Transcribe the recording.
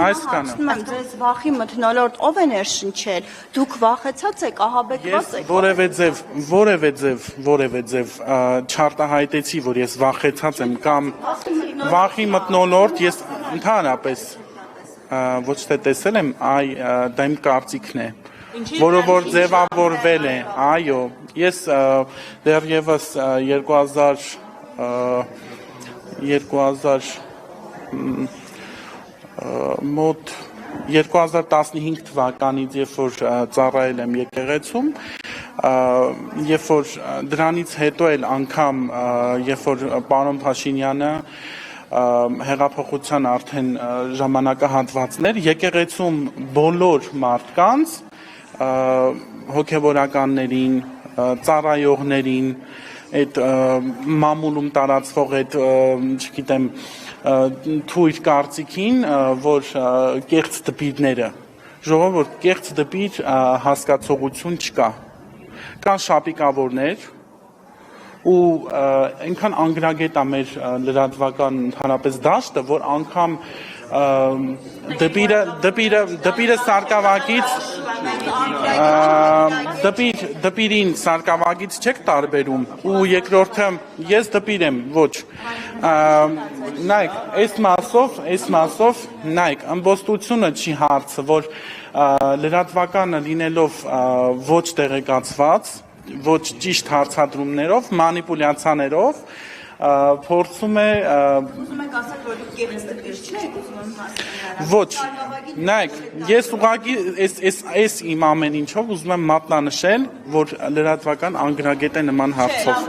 այսքանը։ Եմ ձեզ վախի մթնոլորտ ով է ներշնչել, դուք վախեցած եք, ահաբեկված եք։ Որևէ ձև չարտահայտեցի, որ ես վախեցած եմ կամ վախի մթնոլորտ ես ընդհանրապես ոչ թե տեսել եմ, դա իմ կարծիքն է, որը որ ձևավորվել է, այո, ես դեռևս 2015 թվականից, երբ որ ծառայել եմ եկեղեցում, երբ որ դրանից հետո էլ անգամ, երբ որ պարոն Փաշինյանը հեղափոխության արդեն ժամանակահատվածներ, եկեղեցում բոլոր մարդկանց, հոգևորականներին, ծառայողներին, այդ մամուլում տարածվող այդ, չգիտեմ, թույր կարծիքին, որ կեղծ դպիրները, ժողովուրդ, կեղծ դպիր հասկացողություն չկա, կան շապիկավորներ, ու այնքան անգրագետ է մեր լրատվական ընդհանրապես դաշտը, որ անգամ դպիրը սարկավագից դպիրին սարկավագից չեք տարբերում ու երկրորդը ես դպիր եմ, ոչ, նայք, այս մասով, նայք, ըմբոստությունը չի հարցը, որ լրատվականը լինելով ոչ տեղեկացված, ոչ ճիշտ հարցադրումներով, մանիպուլյացիաներով փորձում է Ուզում եք ասել, որ դուք կեղծ դպիր չեք, ուզում եմ հասկանալ։ Ոչ, նայեք, ես ուղղակի այս իմ ամեն ինչով ուզում եմ մատնանշել, որ լրատվական անգրագետ է նման հարցով։